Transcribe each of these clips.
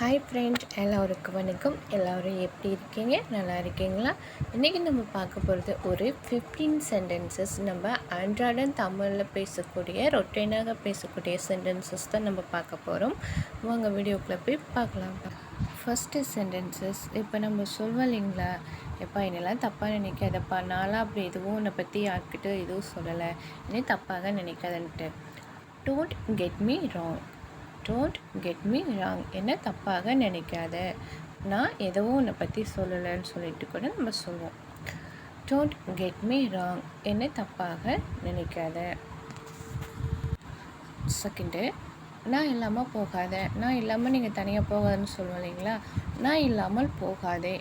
Hi friend, எல்லோருக்கும் வணக்கம். எல்லோரும் எப்படி இருக்கீங்க? நல்லா இருக்கீங்களா? இன்றைக்கி நம்ம பார்க்க போகிறது ஒரு 15 சென்டென்சஸ். நம்ம அன்றாடம் தமிழில் பேசக்கூடிய ரொட்டீனாக பேசக்கூடிய சென்டென்சஸ் தான் நம்ம பார்க்க போகிறோம். வாங்க வீடியோக்குள்ளே போய் பார்க்கலாம். First sentences. இப்போ நம்ம சொல்வோம் இல்லைங்களா, எப்பா என்னெல்லாம் தப்பாக நினைக்காதப்பா, நான்லாம் அப்படி எதுவும் உன்னை பற்றி யார்கிட்ட எதுவும் சொல்லலை, என்னை தப்பாக நினைக்காதன்ட்டு. Don't get me wrong. Don't get me wrong, என்ன தப்பாக நினைக்காத, நான் எதுவும் உன்னை பற்றி சொல்லலைன்னு சொல்லிட்டு கூட நம்ம சொல்லுவோம். டோன்ட் கெட் மீ ராங், என்ன தப்பாக நினைக்காத. செகண்டு, நான் இல்லாமல் போகாத. நான் இல்லாமல் நீங்கள் தனியாக போகாதுன்னு சொல்லுவோம் இல்லைங்களா, நான் இல்லாமல் போகாதே.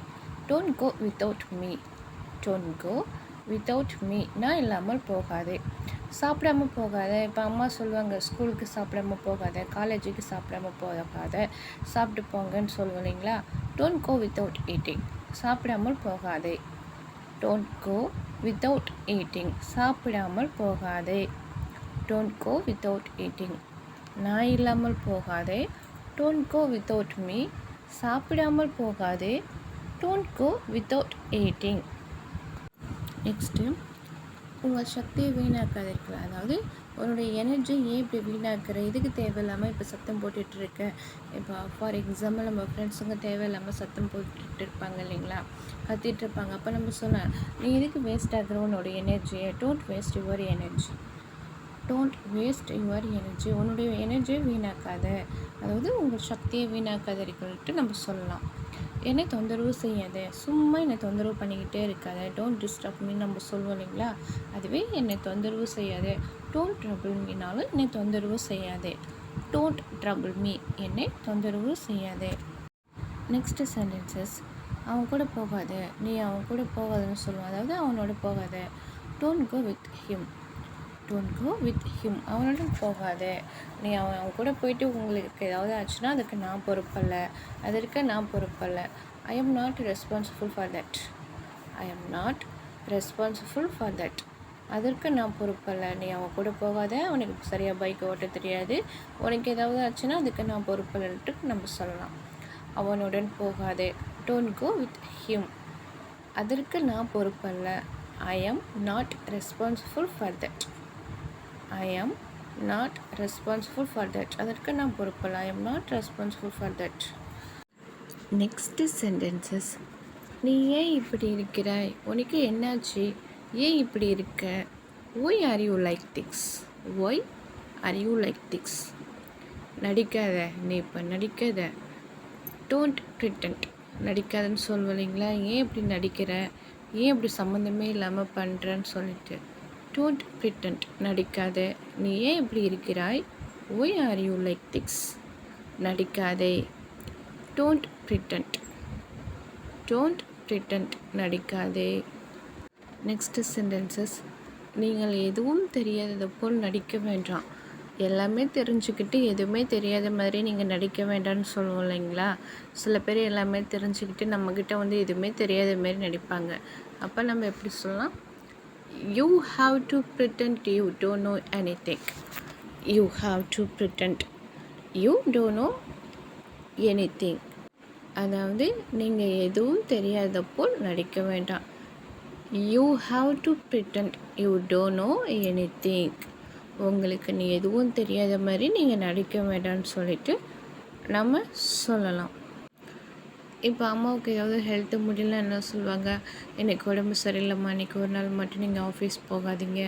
Don't go without me. Don't go without me, நான் இல்லாமல் போகாதே. சாப்பிடாம போகாத. இப்போ அம்மா சொல்லுவாங்க, ஸ்கூலுக்கு சாப்பிடாம போகாத, காலேஜுக்கு சாப்பிடாம போகாத, சாப்பிட்டு போங்கன்னு சொல்லுவோம் இல்லைங்களா. டோன்ட் கோ வித்தவுட் ஈட்டிங், சாப்பிடாமல் போகாதே. டோன்ட் கோ வித்தவுட் ஈட்டிங், சாப்பிடாமல் போகாதே. டோன்ட் கோ வித்தவுட் ஈட்டிங், நான் இல்லாமல் போகாதே. டோன்ட் கோ வித்தவுட் மீ, சாப்பிடாமல் போகாதே. Don't go without eating. Next, உங்கள் சக்தியை வீணாக்காதீர்கள். அதாவது உன்னுடைய எனர்ஜி ஏன் இப்படி வீணாக்குற, இதுக்கு தேவையில்லாமல் இப்போ சத்தம் போட்டுட்ருக்க. இப்போ ஃபார் எக்ஸாம்பிள் நம்ம ஃப்ரெண்ட்ஸுங்க தேவையில்லாமல் சத்தம் போட்டுட்டு இருப்பாங்க இல்லைங்களா, கத்திட்டு இருப்பாங்க. அப்போ நம்ம சொன்னேன், நீ இதுக்கு வேஸ்ட் ஆகுற உன்னோட எனர்ஜியை. Don't waste your energy. Don't waste your energy, உன்னுடைய எனர்ஜியை வீணாக்காத, அதாவது உங்கள் சக்தியை வீணாக்காதீர்கள்ட்டு நம்ம சொல்லலாம். என்னை தொந்தரவு செய்யாத, சும்மா என்னை தொந்தரவு பண்ணிக்கிட்டே இருக்காத. டோன்ட் டிஸ்டர்ப் மீ நம்ம சொல்லுவோம் இல்லைங்களா, அதுவே என்னை தொந்தரவு செய்யாதே. டோன்ட் ட்ரபிள் மீனாலும் என்னை தொந்தரவு செய்யாதே. டோன்ட் ட்ரபிள் மீ, என்னை தொந்தரவு செய்யாதே. Next sentences. அவன் கூட போகாத, நீ அவன் கூட போகாதுன்னு சொல்லுவான், அதாவது அவனோட போகாத. Don't go with him. Don't go with him, அவனோட போகாத. நீ அவன் கூட போயிட்டு உங்களுக்கு ஏதாவது ஆச்சுன்னா அதுக்கு நான் பொறுப்பல்ல, அதற்கு நான் பொறுப்பல்ல. I am not responsible for that. I am not responsible for that, அதற்கு நான் பொறுப்பல்ல. நீ அவன் கூட போகாத, அவனுக்கு சரியாக பைக் ஓட்ட தெரியாது, உனக்கு ஏதாவது ஆச்சுன்னா அதுக்கு நான் பொறுப்பல்லன்ட்டு நம்ம சொல்லலாம். அவனுடன் போகாதே. டோன்ட் கோ வித் ஹிம், அதற்கு நான் பொறுப்பல்ல. I am not responsible for that. I am not responsible for that, அதற்கு நான் பொறுப்பல்ல. I am not responsible for that. Next sentences. நீ ஏன் இப்படி இருக்கிறாய், உனக்கு என்னாச்சு, ஏன் இப்படி இருக்க. Why are you like this. Why are you like this, நடிக்காத, நீ இப்போ நடிக்காத. டோன்ட் ப்ரிட்டன்ட், நடிக்காதன்னு சொல்லுவோம் இல்லைங்களா, ஏன் இப்படி நடிக்கிற, ஏன் இப்படி சம்மந்தமே இல்லாமல் பண்ணுறேன்னு சொல்லிட்டு. டோன்ட் ப்ரிட்டன்ட், நடிக்காதே. நீ ஏன் இப்படி இருக்கிறாய். Why are you like this, நடிக்காதே. Don't pretend. டோன்ட் ப்ரிட்டன்ட், நடிக்காதே. Next sentences. நீங்கள் எதுவும் தெரியாதது போல் நடிக்க வேண்டாம். எல்லாமே தெரிஞ்சுக்கிட்டு எதுவுமே தெரியாத மாதிரி நீங்கள் நடிக்க வேண்டாம்னு சொல்லுவோம் இல்லைங்களா. சில பேர் எல்லாமே தெரிஞ்சுக்கிட்டு நம்மக்கிட்ட எதுவுமே தெரியாத மாதிரி நடிப்பாங்க. அப்போ நம்ம எப்படி சொல்லலாம், you have to pretend you don't know anything. You have to pretend you don't know anything. அதாவது நீங்கள் எதுவும் தெரியாத போல் நடிக்க வேண்டாம். You have to pretend you don't know anything. உங்களுக்கு நீ எதுவும் தெரியாத மாதிரி நீங்கள் நடிக்க வேண்டாம்னு சொல்லிட்டு நம்ம சொல்லலாம். இப்போ அம்மாவுக்கு ஏதாவது ஹெல்த்து முடியல என்ன சொல்லுவாங்க, எனக்கு உடம்பு சரியில்லைம்மா, இன்றைக்கி ஒரு நாள் மட்டும் நீங்கள் ஆஃபீஸ் போகாதீங்க,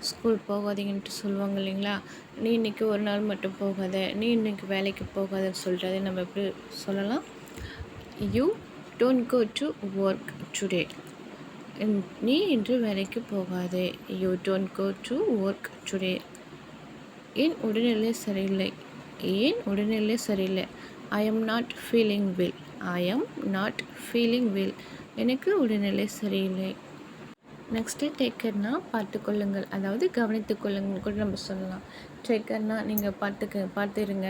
ஸ்கூல் போகாதீங்கன்ட்டு சொல்லுவாங்க இல்லைங்களா. நீ இன்றைக்கி ஒரு நாள் மட்டும் போகாத, நீ இன்றைக்கி வேலைக்கு போகாதன்னு சொல்கிறது நம்ம எப்படி சொல்லலாம், you don't go to work today. நீ இன்று வேலைக்கு போகாதே. You don't go to work today. என் உடல்நிலை சரியில்லை. ஏன் உடல்நிலை சரியில்லை. I am not feeling well. I am not feeling well, எனக்கு உடல்நிலை சரியில்லை. நெக்ஸ்ட்டு டேக்கர்னால் பார்த்துக்கொள்ளுங்கள், அதாவது கவனித்துக்கொள்ளுங்கள் கூட நம்ம சொல்லலாம். டேக்கர்னால் நீங்கள் பார்த்துருங்க,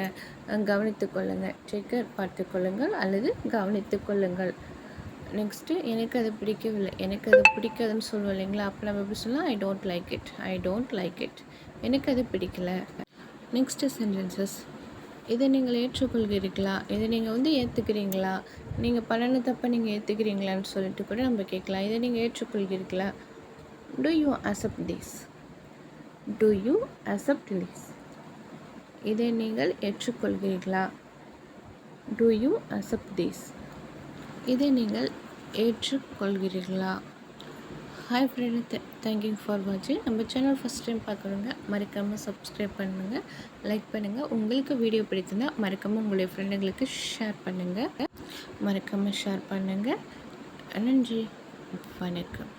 கவனித்துக்கொள்ளுங்கள். டேக்கர் பார்த்துக்கொள்ளுங்கள் அல்லது கவனித்துக்கொள்ளுங்கள். நெக்ஸ்ட்டு எனக்கு அது பிடிக்கவில்லை, எனக்கு அது பிடிக்காதுன்னு சொல்லுவோம் இல்லைங்களா. அப்போ நம்ம எப்படி சொல்லலாம், I don't like it. I don't like it, எனக்கு அது பிடிக்கல. Next sentences. இதை நீங்கள் ஏற்றுக்கொள்கிறீர்களா? இதை நீங்கள் வந்து ஏற்றுக்கிறீங்களா? நீங்கள் பண்ணின தப்பை நீங்கள் ஏற்றுக்கிறீங்களான்னு சொல்லிட்டு கூட நம்ம கேட்கலாம். இதை நீங்கள் ஏற்றுக்கொள்கிறீர்களா? Do you accept this? Do you accept this? இதை நீங்கள் ஏற்றுக்கொள்கிறீர்களா? Do you accept this? இதை நீங்கள் ஏற்றுக்கொள்கிறீர்களா? ஹாய் ஃப்ரெண்ட், தேங்க்யூ ஃபார் வாட்சிங். நம்ம சேனல் ஃபஸ்ட் டைம் பார்க்குறவங்க மறக்காமல் சப்ஸ்கிரைப் பண்ணுங்கள், லைக் பண்ணுங்கள். உங்களுக்கு வீடியோ பிடித்திருந்தால் மறக்காமல் உங்களுடைய ஃப்ரெண்டுங்களுக்கு ஷேர் பண்ணுங்கள். மறக்காமல் ஷேர் பண்ணுங்கள். நன்றி, வணக்கம்.